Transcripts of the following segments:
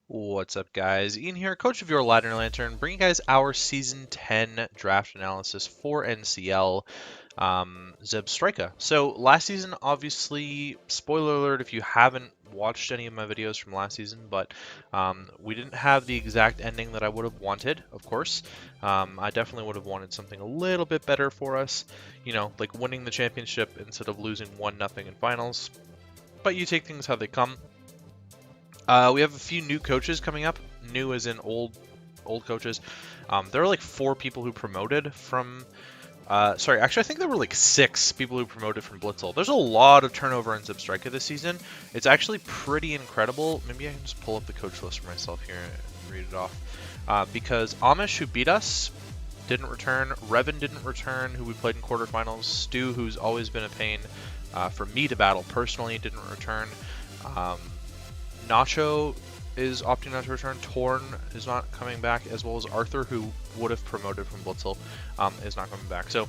What's up, guys? Ian here, coach of your Ladner Lanturn, bringing you guys our Season 10 draft analysis for NCL Zebstrika. So, last season, obviously, spoiler alert if you haven't watched any of my videos from last season, but we didn't have the exact ending that I would have wanted, of course. I definitely would have wanted something a little bit better for us, you know, like winning the championship instead of losing 1-0 in finals. But you take things how they come. We have a few new coaches coming up. New as in old coaches. There are like 4 people who promoted from. Sorry, actually, I think there were like 6 people who promoted from Blitzel. There's a lot of turnover in Zebstrika this season. It's actually pretty incredible. Maybe I can just pull up the coach list for myself here and read it off. Because Amish, who beat us, didn't return. Revan didn't return, who we played in quarterfinals. Stu, who's always been a pain for me to battle personally, didn't return. Nacho is opting not to return. Torn is not coming back, as well as Arthur, who would have promoted from Blitzel, is not coming back. So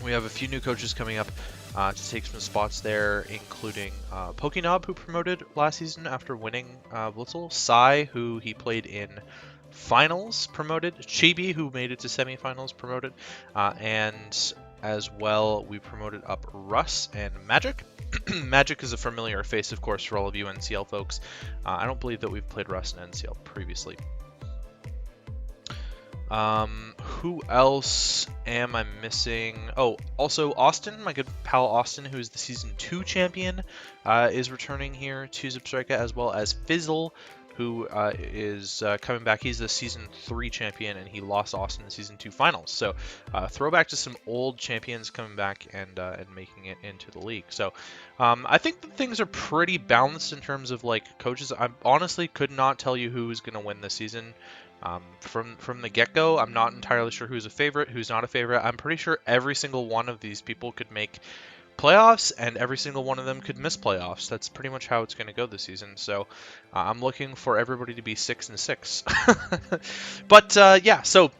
we have a few new coaches coming up to take some spots there, including Pokenob, who promoted last season after winning Blitzel. Sai, who he played in finals, promoted. Chibi, who made it to semifinals, promoted. And as well, we promoted up Russ and Magic. Magic is a familiar face, of course, for all of you NCL folks. I don't believe that we've played Rust in NCL previously. Who else am I missing? Oh, also Austin, my good pal Austin, who is the Season 2 champion, is returning here to Zebstrika, as well as Fizzle, who is coming back. He's the Season 3 champion, and he lost Austin in the Season 2 finals. So throwback to some old champions coming back and making it into the league. So I think that things are pretty balanced in terms of like coaches. I honestly could not tell you who is going to win this season. From the get-go, I'm not entirely sure who's a favorite, who's not a favorite. I'm pretty sure every single one of these people could make playoffs, and every single one of them could miss playoffs. That's pretty much how it's going to go this season. So I'm looking for everybody to be 6-6. But yeah, so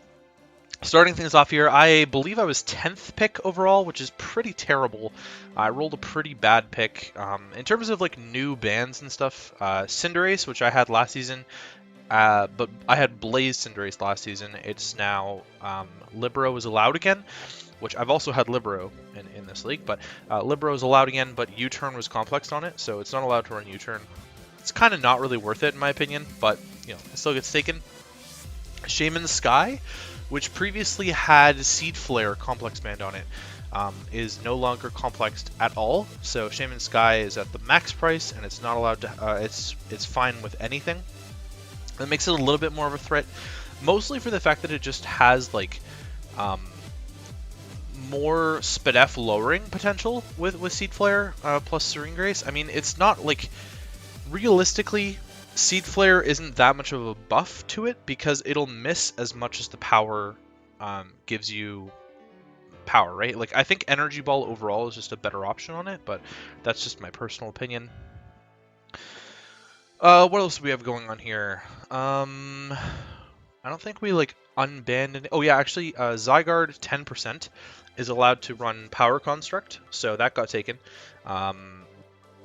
starting things off here, I believe I was 10th pick overall, which is pretty terrible. I rolled a pretty bad pick. In terms of like new bans and stuff, Cinderace, which I had last season, but I had Blaze Cinderace last season. It's now Libero is allowed again, which I've also had Libero in this league, but Libero is allowed again, but U-turn was complexed on it, so it's not allowed to run U-turn. It's kind of not really worth it in my opinion, but you know, it still gets taken. Shaman Sky, which previously had Seed Flare complex banned on it, is no longer complexed at all. So Shaman Sky is at the max price, and it's not allowed to. It's fine with anything. That makes it a little bit more of a threat, mostly for the fact that it just has like more SPDF lowering potential with Seed Flare plus Serene Grace. I mean, it's not like realistically, Seed Flare isn't that much of a buff to it because it'll miss as much as the power gives you power, right? Like I think Energy Ball overall is just a better option on it, but that's just my personal opinion. What else do we have going on here? I don't think we like unbanned any. Oh yeah, actually, Zygarde 10% is allowed to run Power Construct, so that got taken.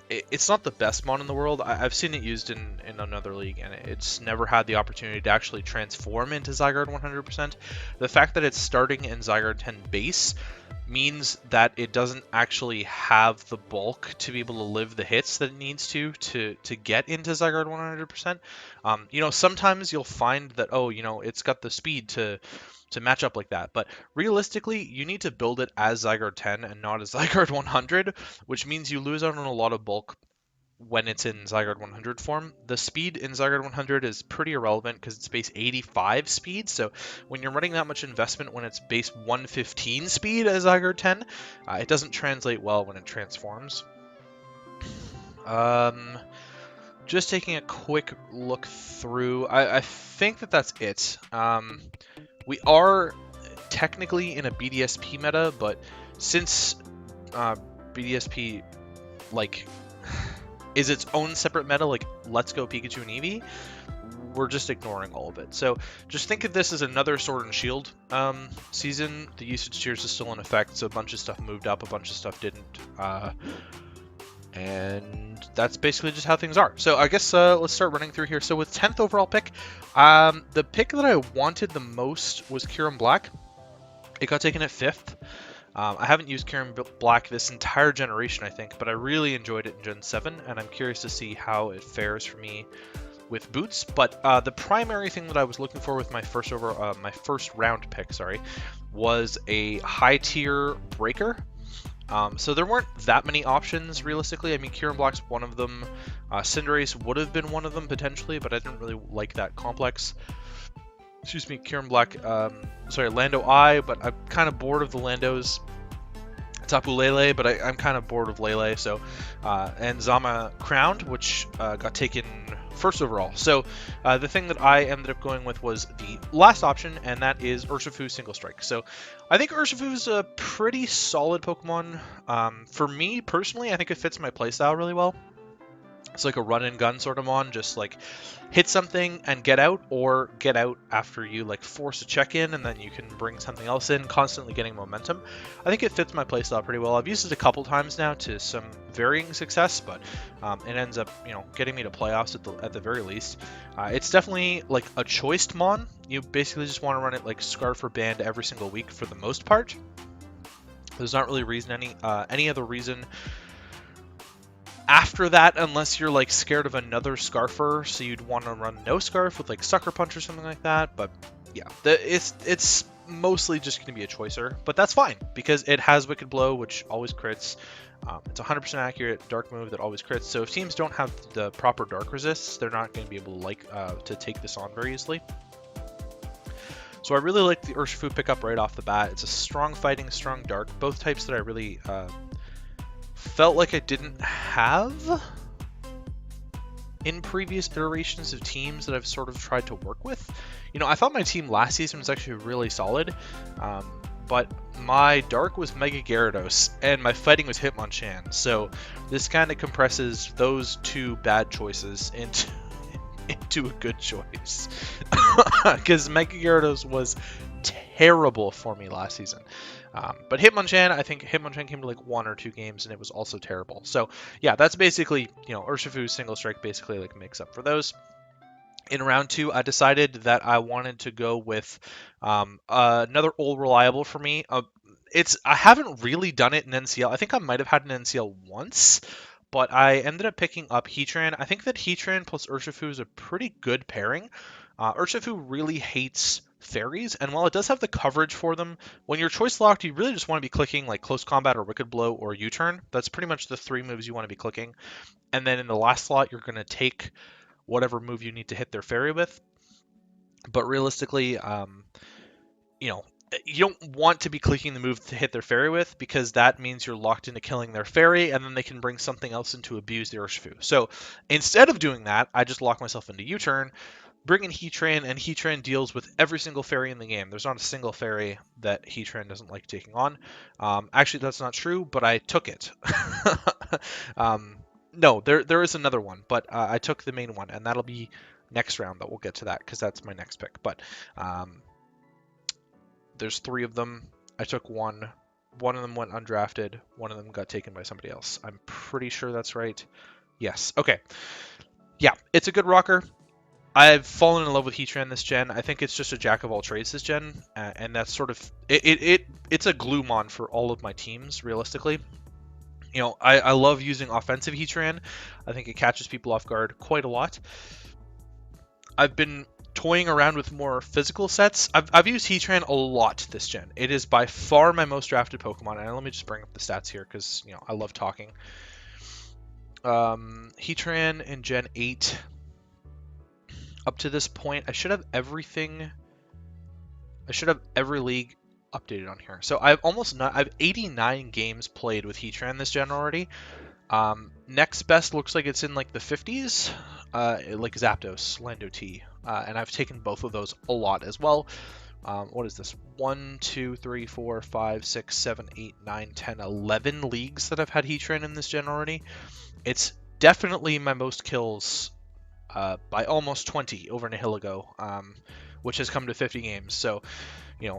It's not the best mon in the world. I've seen it used in another league, and it's never had the opportunity to actually transform into Zygarde 100%. The fact that it's starting in Zygarde 10 base means that it doesn't actually have the bulk to be able to live the hits that it needs to get into Zygarde 100%. You know, sometimes you'll find that, oh, you know, it's got the speed to match up like that. But realistically, you need to build it as Zygarde 10 and not as Zygarde 100, which means you lose out on a lot of bulk when it's in Zygarde 100 form. The speed in Zygarde 100 is pretty irrelevant because it's base 85 speed, so when you're running that much investment when it's base 115 speed as Zygarde 10, it doesn't translate well when it transforms. Just taking a quick look through, I think that that's it. We are technically in a BDSP meta, but since BDSP like is its own separate meta, like Let's Go Pikachu and Eevee, we're just ignoring all of it. So just think of this as another Sword and Shield season. The usage tiers is still in effect, so a bunch of stuff moved up, a bunch of stuff didn't. And that's basically just how things are. So I guess let's start running through here. So with 10th overall pick, the pick that I wanted the most was Kieran Black. It got taken at 5th. I haven't used Kieran Black this entire generation, I think, but I really enjoyed it in Gen 7, and I'm curious to see how it fares for me with boots. But the primary thing that I was looking for with my first round pick, was a high tier breaker. So there weren't that many options realistically. I mean, Kieran Black's one of them. Cinderace would have been one of them potentially, but I didn't really like that complex. Excuse me, Kieran Black. Lando I, but I'm kind of bored of the Landos. Tapu Lele, but I'm kind of bored of Lele. So, and Zama Crowned, which got taken first overall. So the thing that I ended up going with was the last option, and that is Urshifu Single Strike. So I think Urshifu is a pretty solid Pokemon. For me personally, I think it fits my playstyle really well. It's like a run and gun sort of mon, just like hit something and get out, or get out after you like force a check in and then you can bring something else in, constantly getting momentum. I think it fits my playstyle pretty well. I've used it a couple times now to some varying success, but it ends up, getting me to playoffs at the very least. It's definitely like a choiced mon. You basically just want to run it like Scarf or Band every single week for the most part. There's not really any other reason after that, unless you're like scared of another Scarfer, so you'd want to run no Scarf with like Sucker Punch or something like that. But yeah, it's mostly just going to be a choicer, but that's fine because it has Wicked Blow, which always crits. It's 100% accurate dark move that always crits. So if teams don't have the proper dark resists, they're not going to be able to take this on very easily. So I really like the Urshifu pickup right off the bat. It's a strong fighting, strong dark, both types that I really felt like I didn't have in previous iterations of teams that I've sort of tried to work with. I thought my team last season was actually really solid, but my dark was Mega Gyarados and my fighting was Hitmonchan. So this kind of compresses those two bad choices into a good choice. Because Mega Gyarados was terrible for me last season. But Hitmonchan, I think Hitmonchan came to like 1 or 2 games and it was also terrible. So yeah, that's basically, Urshifu's Single Strike basically like makes up for those. In round 2, I decided that I wanted to go with another old reliable for me. I haven't really done it in NCL. I think I might have had an NCL once, but I ended up picking up Heatran. I think that Heatran plus Urshifu is a pretty good pairing. Urshifu really hates fairies, and while it does have the coverage for them, when you're choice locked, you really just want to be clicking like Close Combat or Wicked Blow or U-Turn. That's pretty much the 3 moves you want to be clicking. And then in the last slot, you're going to take whatever move you need to hit their fairy with. But realistically, you don't want to be clicking the move to hit their fairy with, because that means you're locked into killing their fairy, and then they can bring something else in to abuse the Urshifu. So instead of doing that, I just lock myself into U-Turn, bring in Heatran, and Heatran deals with every single fairy in the game. There's not a single fairy that Heatran doesn't like taking on. Actually, that's not true, but I took it. No, there is another one, but I took the main one, and that'll be next round that we'll get to that, because that's my next pick. But there's 3 of them. I took one. One of them went undrafted. One of them got taken by somebody else. I'm pretty sure that's right. Yes. Okay. Yeah, it's a good rocker. I've fallen in love with Heatran this gen. I think it's just a jack of all trades this gen, and that's sort of it's a glue mon for all of my teams, realistically. I love using offensive Heatran. I think it catches people off guard quite a lot. I've been toying around with more physical sets. I've used Heatran a lot this gen. It is by far my most drafted Pokemon, and let me just bring up the stats here because I love talking. Heatran in Gen 8. Up to this point, I should have everything. I should have every league updated on here. So I've 89 games played with Heatran this gen already. Next best looks like it's in like the 50s, like Zapdos, Lando T, and I've taken both of those a lot as well. What is this? 1, 2, 3, 4, 5, 6, 7, 8, 9, 10, 11 leagues that I've had Heatran in this gen already. It's definitely my most kills by almost 20 over Nihilego, which has come to 50 games. So,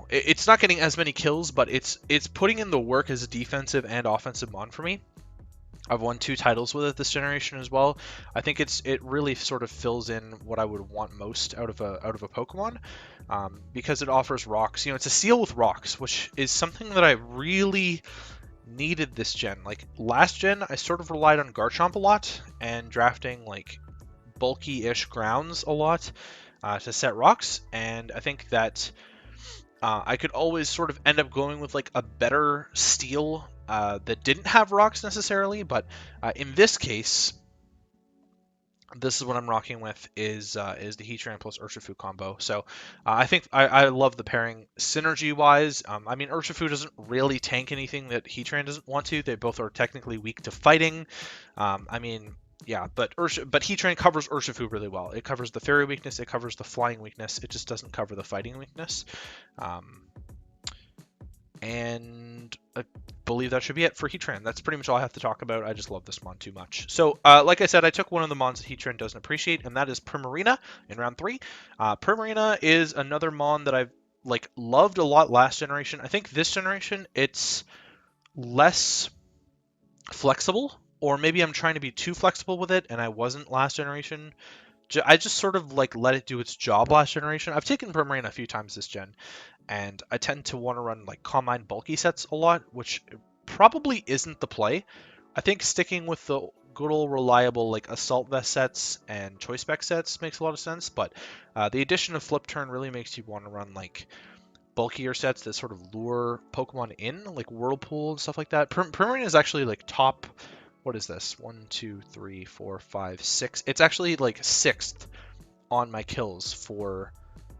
it's not getting as many kills, but it's putting in the work as a defensive and offensive mon for me. I've won 2 titles with it this generation as well. I think it really sort of fills in what I would want most out of a Pokemon, because it offers rocks. You know, it's a seal with rocks, which is something that I really needed this gen. Like last gen, I sort of relied on Garchomp a lot and drafting like bulky-ish grounds a lot to set rocks, and I think that I could always sort of end up going with like a better steel that didn't have rocks necessarily, but in this case, this is what I'm rocking with is the Heatran plus Urshifu combo. So I think I love the pairing synergy wise. I mean Urshifu doesn't really tank anything that Heatran doesn't want to. They both are technically weak to fighting. I mean yeah, but Heatran covers Urshifu really well. It covers the fairy weakness, it covers the flying weakness. It just doesn't cover the fighting weakness. And I believe that should be it for Heatran. That's pretty much all I have to talk about. I just love this mon too much. So, like I said, I took one of the mons that Heatran doesn't appreciate, and that is Primarina in round 3. Primarina is another mon that I've like loved a lot last generation. I think this generation it's less flexible, or maybe I'm trying to be too flexible with it, and I wasn't last generation. I just sort of like let it do its job last generation. I've taken Primarina a few times this gen, and I tend to want to run like Combine bulky sets a lot, which probably isn't the play. I think sticking with the good old reliable like Assault Vest sets and Choice Spec sets makes a lot of sense, but the addition of Flip Turn really makes you want to run like bulkier sets that sort of lure Pokemon in, like Whirlpool and stuff like that. Primarina is actually like top. What is this? 1, 2, 3, 4, 5, 6. It's actually like 6th on my kills for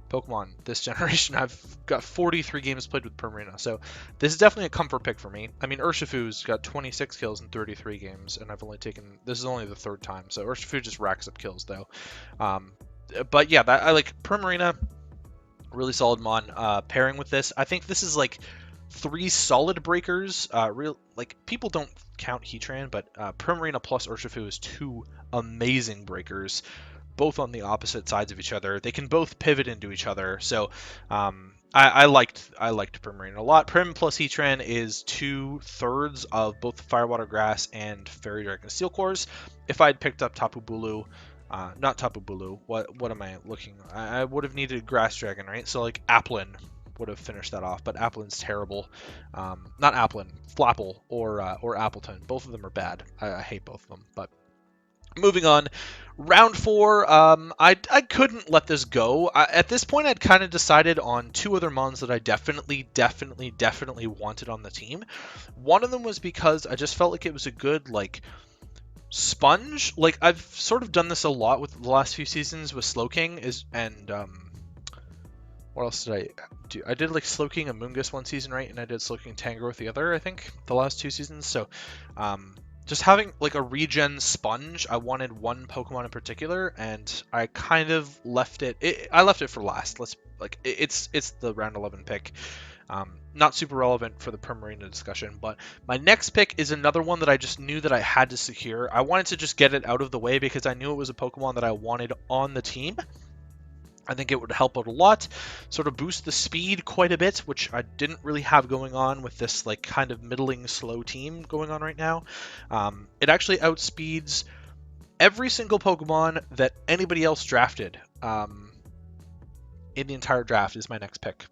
Pokemon this generation. I've got 43 games played with Primarina, so this is definitely a comfort pick for me. I mean, Urshifu's got 26 kills in 33 games, and I've only taken... This is only the 3rd time, so Urshifu just racks up kills, though. But yeah, I like Primarina. Really solid mon. Pairing with this, I think this is like 3 solid breakers. People don't count Heatran, but Primarina plus Urshifu is 2 amazing breakers, both on the opposite sides of each other. They can both pivot into each other. So I liked Primarina a lot. Prim plus Heatran is 2/3 of both Firewater Grass and Fairy Dragon Steel Cores. If I'd picked up Tapu Bulu, not Tapu Bulu, what am I looking? I would have needed Grass Dragon, right? So like Applin would have finished that off, but Applin's terrible. Not Applin, Flapple or Appleton. Both of them are bad. I hate both of them, but moving on, round 4. I couldn't let this go. At this point, I'd kind of decided on 2 other mons that I definitely wanted on the team. One of them was because I just felt like it was a good like sponge. Like I've sort of done this a lot with the last few seasons with Slowking what else did I do? I did like Slowking Amoonguss one season, right? And I did Slowking Tangrowth the other, I think, the last 2 seasons. So, just having like a regen sponge, I wanted one Pokemon in particular, and I kind of left it. I left it for last. It's the round 11 pick. Not super relevant for the Primarina discussion, but my next pick is another one that I just knew that I had to secure. I wanted to just get it out of the way because I knew it was a Pokemon that I wanted on the team. I think it would help out a lot, sort of boost the speed quite a bit, which I didn't really have going on with this like kind of middling slow team going on right now. It actually outspeeds every single Pokemon that anybody else drafted in the entire draft is my next pick.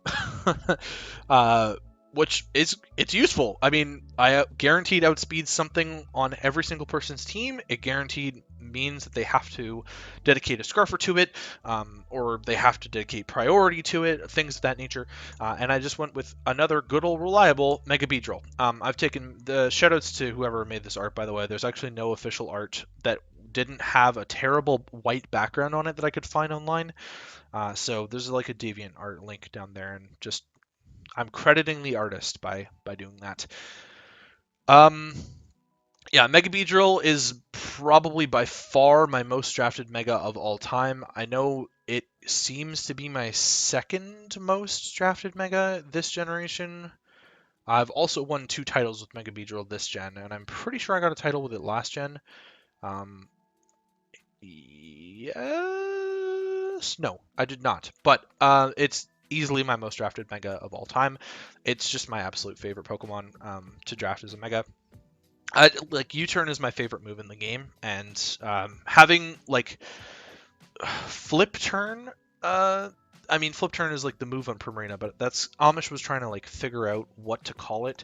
Which it's useful. I mean, I guaranteed outspeed something on every single person's team. It guaranteed means that they have to dedicate a Scarfer to it, or they have to dedicate priority to it, things of that nature. And I just went with another good old reliable Mega Beedrill. I've taken the shoutouts to whoever made this art, by the way. There's actually no official art that didn't have a terrible white background on it that I could find online. So there's like a Deviant art link down there, and just I'm crediting the artist by doing that. Yeah, Mega Beedrill is probably by far my most drafted Mega of all time. I know it seems to be my 2nd most drafted Mega this generation. I've also won 2 titles with Mega Beedrill this gen, and I'm pretty sure I got a title with it last gen. Yes, no, I did not. But it's easily my most drafted Mega of all time. It's just my absolute favorite Pokemon to draft as a Mega. Like U-turn is my favorite move in the game, and having like flip turn. I mean, flip turn is like the move on Primarina, but that's Amish was trying to like figure out what to call it,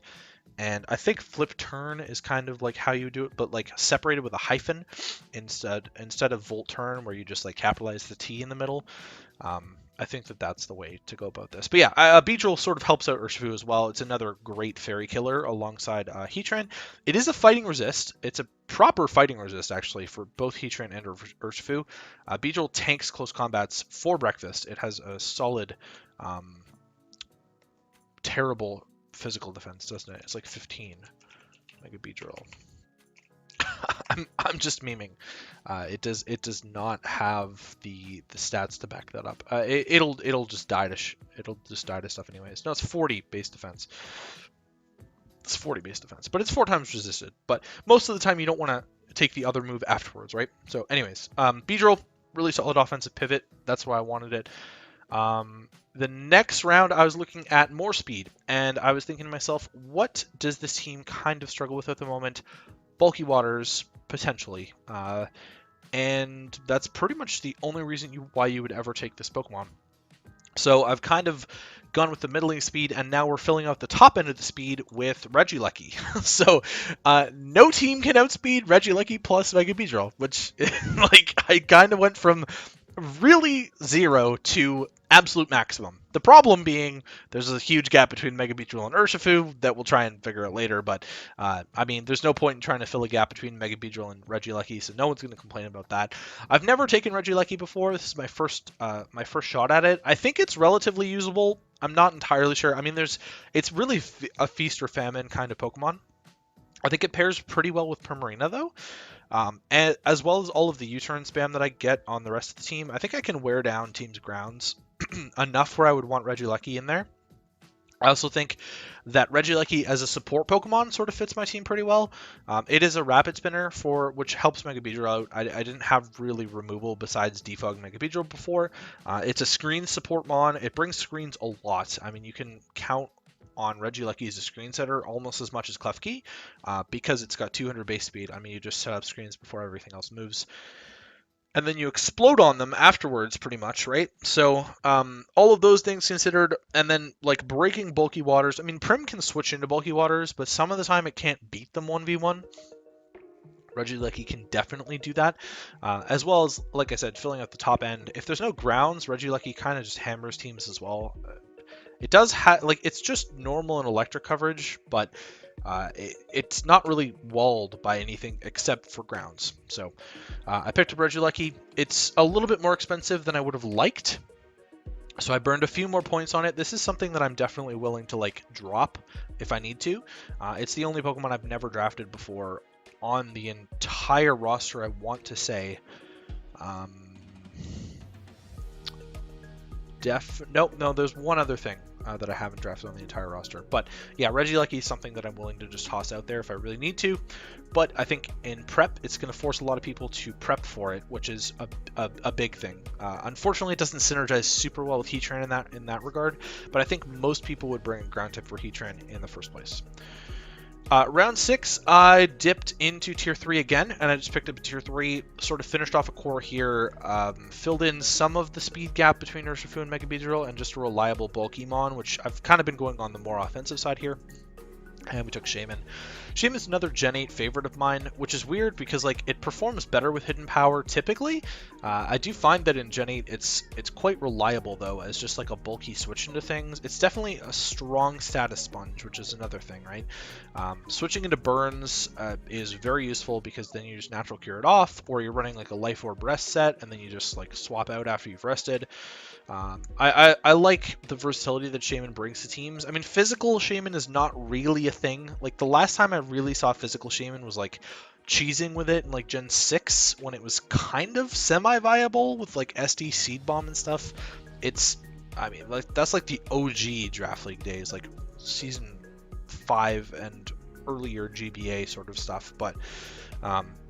and I think flip turn is kind of like how you do it, but like separated with a hyphen instead of volt turn, where you just like capitalize the T in the middle. I think that that's the way to go about this. But yeah, Beedrill sort of helps out Urshifu as well. It's another great fairy killer alongside Heatran. It is a fighting resist. It's a proper fighting resist, actually, for both Heatran and Urshifu. Beedrill tanks close combats for breakfast. It has a solid, terrible physical defense, doesn't it? It's like 15. Mega Beedrill. I'm just memeing. It does not have the stats to back that up. It'll just die to stuff anyways. No, it's 40 base defense. It's 40 base defense, but it's 4 times resisted. But most of the time you don't want to take the other move afterwards, right? So anyways, Beedrill, really solid offensive pivot. That's why I wanted it. The next round I was looking at more speed, and I was thinking to myself, what does this team kind of struggle with at the moment? Bulky waters, potentially. And that's pretty much the only reason why you would ever take this Pokemon. So I've kind of gone with the middling speed, and now we're filling out the top end of the speed with Regieleki. So no team can outspeed Regieleki plus Mega Beedrill, which like I kind of went from really 0 to absolute maximum. The problem being there's a huge gap between Mega Beedrill and Urshifu that we'll try and figure out later, but I mean, there's no point in trying to fill a gap between Mega Beedrill and Regieleki, so no one's going to complain about that. I've never taken Regieleki before. This is my first shot at it. I think it's relatively usable. I'm not entirely sure. I mean, it's really a feast or famine kind of Pokemon. I think it pairs pretty well with Primarina, though. And as well as all of the U-turn spam that I get on the rest of the team, I think I can wear down team's grounds enough where I would want Regieleki in there. I also think that Regieleki as a support Pokemon sort of fits my team pretty well. It is a rapid spinner which helps Mega Beedrill out. I didn't have really removal besides defog Mega Beedrill before. It's a screen support mon. It brings screens a lot. I mean, you can count on Regieleki as a screen setter almost as much as Klefki, because it's got 200 base speed. I mean, you just set up screens before everything else moves, and then you explode on them afterwards, pretty much, right? So all of those things considered, and then like breaking bulky waters. I mean, Prim can switch into bulky waters, but some of the time it can't beat them 1v1. Regieleki can definitely do that, as well as, like I said, filling out the top end. If there's no grounds, Regieleki kind of just hammers teams as well. It does have, like, it's just normal and electric coverage, but it's not really walled by anything except for grounds. So I picked up Regieleki. It's a little bit more expensive than I would have liked, so I burned a few more points on it. This is something that I'm definitely willing to, like, drop if I need to. It's the only Pokemon I've never drafted before on the entire roster, I want to say. No, there's one other thing that I haven't drafted on the entire roster. But yeah, Regieleki is something that I'm willing to just toss out there if I really need to. But I think in prep, it's going to force a lot of people to prep for it, which is a big thing. Unfortunately, it doesn't synergize super well with Heatran in that regard. But I think most people would bring a ground type for Heatran in the first place. Round 6, I dipped into Tier 3 again, and I just picked up a Tier 3, sort of finished off a core here, filled in some of the speed gap between Urshifu and Mega Beedrill, and just a reliable bulky mon, which I've kind of been going on the more offensive side here. And we took Shaman. Shaman's another Gen 8 favorite of mine, which is weird because, like, it performs better with Hidden Power typically. I do find that in Gen 8 it's quite reliable, though, as just like a bulky switch into things. It's definitely a strong status sponge, which is another thing, right? Switching into Burns is very useful because then you just natural cure it off, or you're running like a Life Orb rest set, and then you just like swap out after you've rested. I like the versatility that Shaman brings to teams. I mean, physical Shaman is not really a thing. Like, the last time I really saw physical Shaman was like cheesing with it in like Gen 6 when it was kind of semi-viable with like SD Seed Bomb and stuff. I mean, like, that's like the OG Draft League days, like Season 5 and earlier GBA sort of stuff, but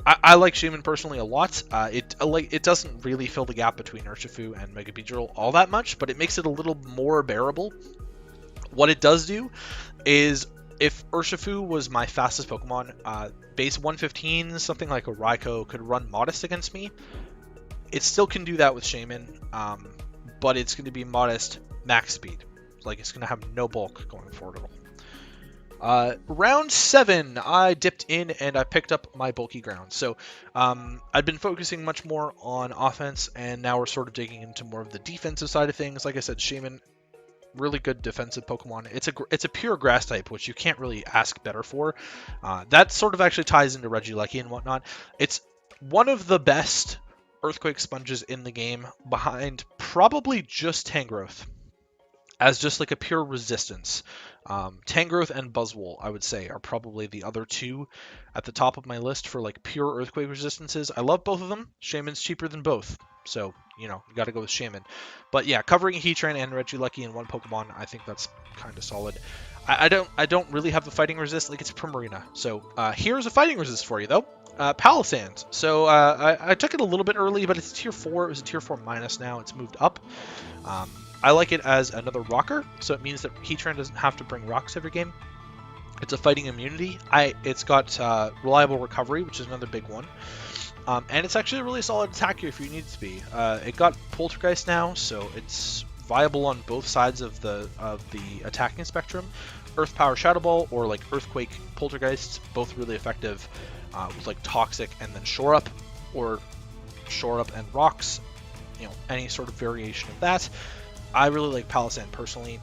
I like Shaman personally a lot. It doesn't really fill the gap between Urshifu and Mega Beedrill all that much, but it makes it a little more bearable. What it does do is if Urshifu was my fastest Pokemon, base 115, something like a Raikou could run Modest against me. It still can do that with Shaman, but it's going to be Modest max speed. Like, it's going to have no bulk going forward at all. Round 7, I dipped in and I picked up my bulky ground. So I've been focusing much more on offense, and now we're sort of digging into more of the defensive side of things. Like I said, Shaman, really good defensive Pokemon. It's a pure grass type, which you can't really ask better for. That sort of actually ties into Regieleki and whatnot. It's one of the best Earthquake Sponges in the game, behind probably just Tangrowth, as just like a pure resistance. Tangrowth and Buzzwole, I would say, are probably the other two at the top of my list for like pure Earthquake resistances. I love both of them. Shaman's cheaper than both, so you got to go with Shaman. But yeah, covering Heatran and Regieleki in one Pokemon, I think that's kind of solid. I don't really have the fighting resist, like it's Primarina. So here's a fighting resist for you though. Palisand. So I took it a little bit early, but it's tier 4. It was a tier 4 minus now. It's moved up. I like it as another rocker, so it means that Heatran doesn't have to bring rocks every game. It's a fighting immunity. It's got reliable recovery, which is another big one. And it's actually a really solid attacker if you need it to be. It got Poltergeist now, so it's viable on both sides of the attacking spectrum. Earth Power Shadow Ball or like Earthquake Poltergeists, both really effective with like Toxic and then Shore Up, or Shore Up and Rocks. Any sort of variation of that. I really like Palisand personally.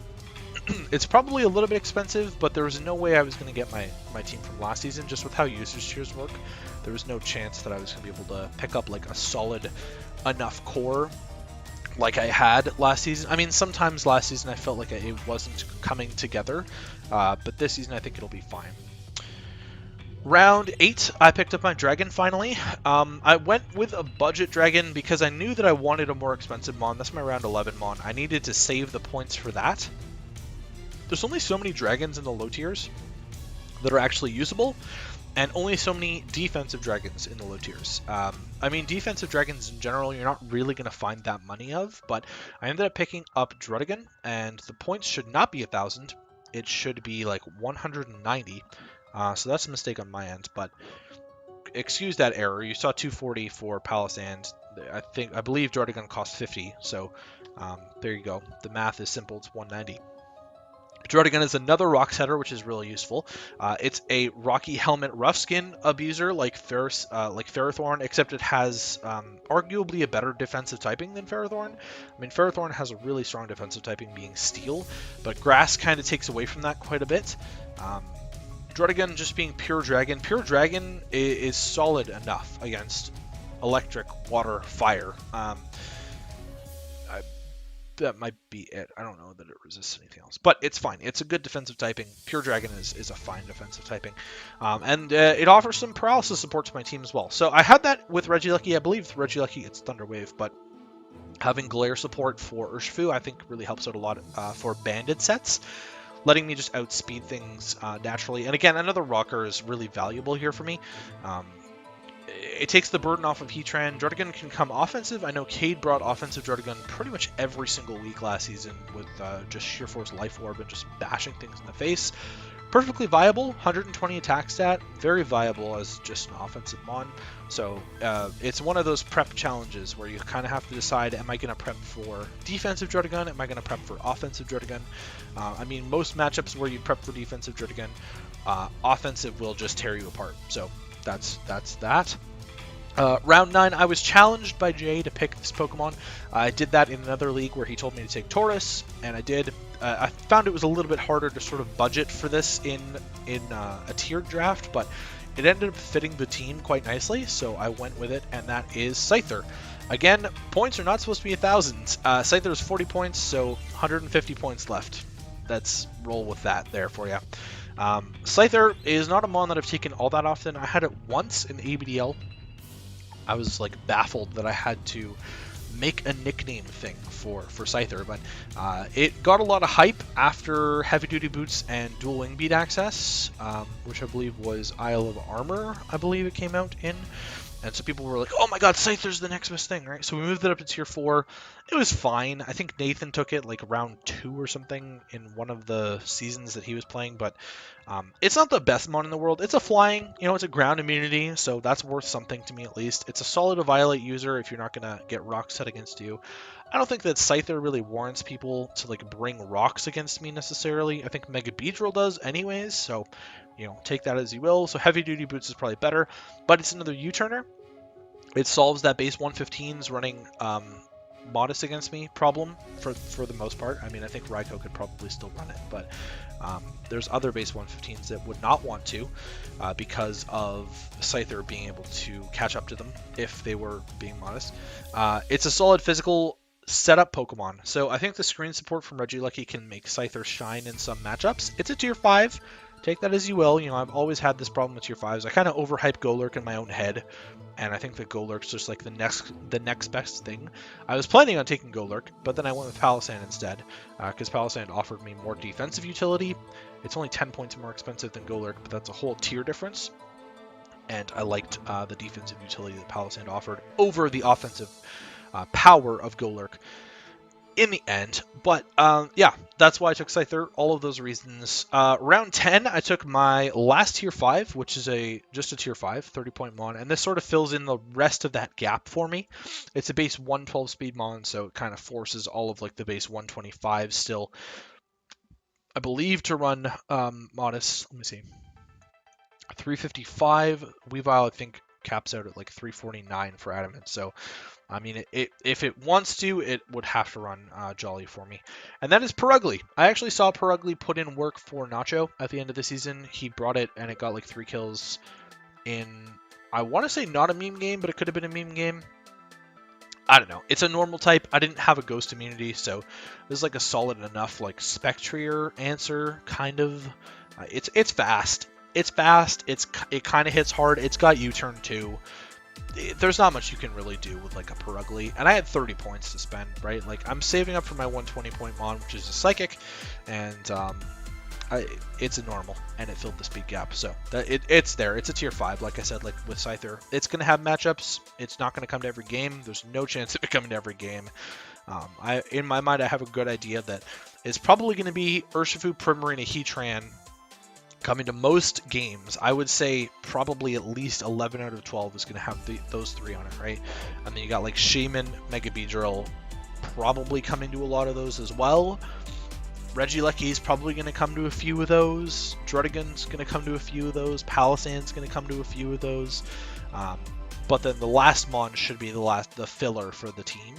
It's probably a little bit expensive, but there was no way I was going to get my team from last season, just with how usage tiers work. There was no chance that I was going to be able to pick up like a solid enough core like I had last season. I mean, sometimes last season I felt like it wasn't coming together, but this season I think it'll be fine. Round 8, I picked up my dragon finally. I went with a budget dragon because I knew that I wanted a more expensive mon. That's my round 11 mon. I needed to save the points for that. There's only so many dragons in the low tiers that are actually usable, and only so many defensive dragons in the low tiers. I mean, defensive dragons in general, you're not really going to find that many of, but I ended up picking up Druddigon, and the points should not be 1,000. It should be like 190. So that's a mistake on my end, but excuse that error. You saw 240 for Palisand. I believe Druddigon cost 50, so there you go. The math is simple. It's 190. Druddigon is another rock setter, which is really useful. It's a Rocky Helmet Rough Skin abuser like Ferrothorn, except it has arguably a better defensive typing than Ferrothorn. I mean, Ferrothorn has a really strong defensive typing being Steel, but Grass kind of takes away from that quite a bit. Druddigon just being Pure Dragon. Pure Dragon is solid enough against Electric, Water, Fire. That might be it. I don't know that it resists anything else, but it's fine. It's a good defensive typing. Pure Dragon is a fine defensive typing, and it offers some paralysis support to my team as well. So I had that with Regieleki. I believe with Regieleki it's Thunder Wave, but having Glare support for Urshifu I think really helps out a lot for banded sets, letting me just outspeed things naturally. And again, another rocker is really valuable here for me. It takes the burden off of Heatran. Druddigon can come offensive. I know Cade brought offensive Druddigon pretty much every single week last season with just Sheer Force Life Orb and just bashing things in the face. Perfectly viable, 120 attack stat, very viable as just an offensive mon. So it's one of those prep challenges where you kind of have to decide, am I going to prep for defensive Druddigon? Am I going to prep for offensive Druddigon? I mean, most matchups where you prep for defensive Druddigon, offensive will just tear you apart. So that's that. Round 9, I was challenged by Jay to pick this Pokemon. I did that in another league where he told me to take Taurus, and I did. I found it was a little bit harder to sort of budget for this in a tiered draft, but it ended up fitting the team quite nicely, so I went with it, and that is Scyther. Again, points are not supposed to be 1,000. Scyther is 40 points, so 150 points left. Let's roll with that there for you. Scyther is not a mon that I've taken all that often. I had it once in ABDL. I was like baffled that I had to make a nickname thing for Scyther, but it got a lot of hype after Heavy Duty Boots and Dual Wing Beat access, which I believe was Isle of Armor, I believe it came out in. And so people were like, oh my god, Scyther's the next best thing, right? So we moved it up to tier 4. It was fine. I think Nathan took it like round 2 or something in one of the seasons that he was playing, but it's not the best mon in the world. It's a flying, it's a ground immunity, so that's worth something to me at least. It's a solid Violate user if you're not going to get rocks set against you. I don't think that Scyther really warrants people to like bring rocks against me necessarily. I think Mega Beedrill does anyways, so take that as you will. So heavy duty boots is probably better, but it's another U-turner. It solves that base 115s running modest against me problem for the most part. I mean, I think Raikou could probably still run it, but there's other base 115s that would not want to because of Scyther being able to catch up to them if they were being modest. It's a solid physical setup Pokemon, so I think the screen support from Regieleki can make Scyther shine in some matchups. It's a tier 5. Take that as you will. I've always had this problem with tier 5s. I kind of overhype Golurk in my own head, and I think that Golurk's just like the next best thing. I was planning on taking Golurk, but then I went with Palossand instead, because Palossand offered me more defensive utility. It's only 10 points more expensive than Golurk, but that's a whole tier difference. And I liked the defensive utility that Palossand offered over the offensive power of Golurk in the end. But yeah, that's why I took Scyther, all of those reasons. Round 10, I took my last tier 5, which is just a tier 5, 30-point mon, and this sort of fills in the rest of that gap for me. It's a base 112 speed mon, so it kind of forces all of like the base 125 still, I believe, to run modest. Let me see. 355. Weavile, I think, caps out at like 349 for Adamant, so I mean, if it wants to, it would have to run Jolly for me. And that is Perugly. I actually saw Perugly put in work for Nacho at the end of the season. He brought it, and it got like 3 kills in, I want to say not a meme game, but it could have been a meme game. I don't know. It's a normal type. I didn't have a ghost immunity, so this is like a solid enough like Spectrier answer, kind of. It's fast. It's fast. It kind of hits hard. It's got U-turn too. There's not much you can really do with like a Perugly, and I had 30 points to spend, right? Like I'm saving up for my 120-point mon, which is a psychic, and it's a normal, and it filled the speed gap, so it's there. It's a tier 5, like I said, like with Scyther. It's gonna have matchups. It's not gonna come to every game. There's no chance of it coming to every game. In my mind, I have a good idea that it's probably gonna be Urshifu, Primarina, Heatran coming to most games. I would say probably at least 11 out of 12 is going to have those 3 on it, right? And then you got like Shaman, Mega Beedrill probably coming to a lot of those as well. Regieleki is probably going to come to a few of those. Druddigon's going to come to a few of those. Palossand's going to come to a few of those. But then the last mon should be the filler for the team.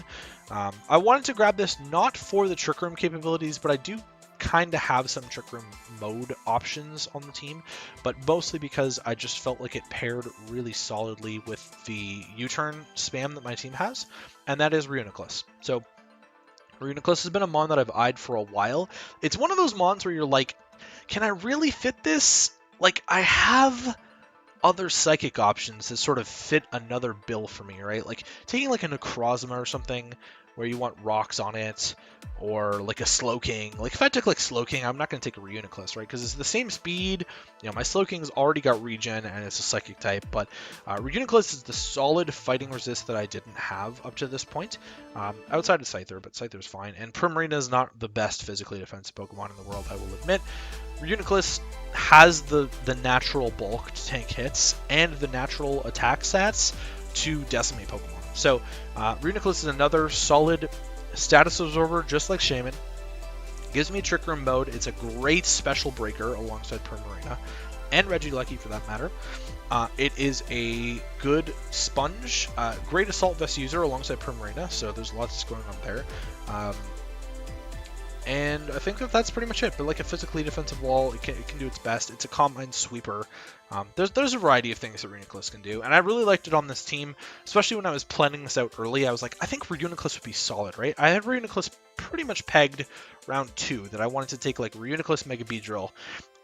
I wanted to grab this not for the Trick Room capabilities, but I do kind of have some Trick Room mode options on the team, but mostly because I just felt like it paired really solidly with the U-turn spam that my team has, and that is Reuniclus. So Reuniclus has been a mon that I've eyed for a while. It's one of those mons where you're like, can I really fit this? Like, I have other psychic options that sort of fit another bill for me, right? Like taking like a Necrozma or something where you want rocks on it, or like a Slowking. Like if I took like Slowking, I'm not going to take a Reuniclus, right? Because it's the same speed. My Slowking's already got regen and it's a psychic type, but Reuniclus is the solid fighting resist that I didn't have up to this point, outside of Scyther, but Scyther's fine. And Primarina is not the best physically defensive Pokemon in the world, I will admit. Reuniclus has the natural bulk to tank hits and the natural attack stats to decimate Pokemon. So Reuniclus is another solid status absorber, just like Shaman. Gives me Trick Room mode. It's a great special breaker alongside Primarina and Regieleki for that matter. It is a good sponge, great assault vest user alongside Primarina, so there's lots going on there. And I think that's pretty much it. But like a physically defensive wall, it can do its best. It's a Combine Sweeper. There's a variety of things that Reuniclus can do, and I really liked it on this team, especially when I was planning this out early. I was like, I think Reuniclus would be solid, right? I had Reuniclus pretty much pegged round 2, that I wanted to take like Reuniclus, Mega Beedrill,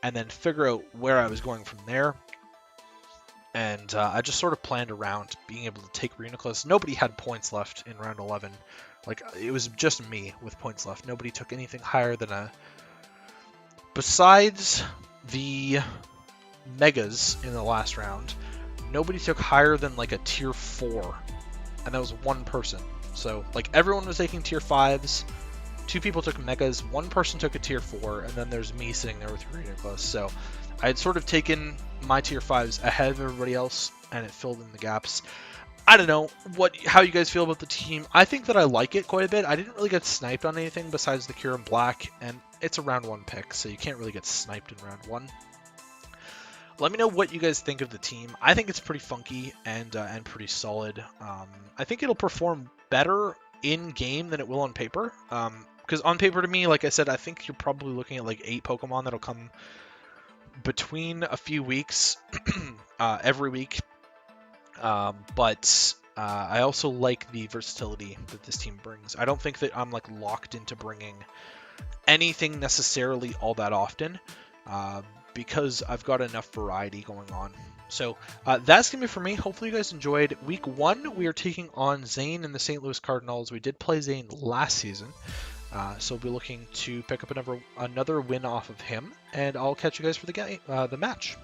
and then figure out where I was going from there. And I just sort of planned around being able to take Reuniclus. Nobody had points left in round 11. Like, it was just me with points left. Nobody took anything higher than a... Besides the Megas in the last round, nobody took higher than like a tier 4, and that was one person. So like everyone was taking tier 5s, 2 people took megas, 1 person took a tier 4, and then there's me sitting there with Reading Plus. So I had sort of taken my tier 5s ahead of everybody else, and it filled in the gaps. I don't know how you guys feel about the team. I think that I like it quite a bit. I didn't really get sniped on anything besides the Cure and Black, and it's a round 1 pick, so you can't really get sniped in round 1. Let me know what you guys think of the team. I think it's pretty funky and pretty solid. I think it'll perform better in game than it will on paper. Because on paper, to me, like I said, I think you're probably looking at like 8 Pokemon that'll come between a few weeks, every week. But I also like the versatility that this team brings. I don't think that I'm like locked into bringing anything necessarily all that often, because I've got enough variety going on. So that's going to be for me. Hopefully you guys enjoyed. Week 1, we are taking on Zane and the St. Louis Cardinals. We did play Zane last season, so we'll be looking to pick up another win off of him, and I'll catch you guys for the match.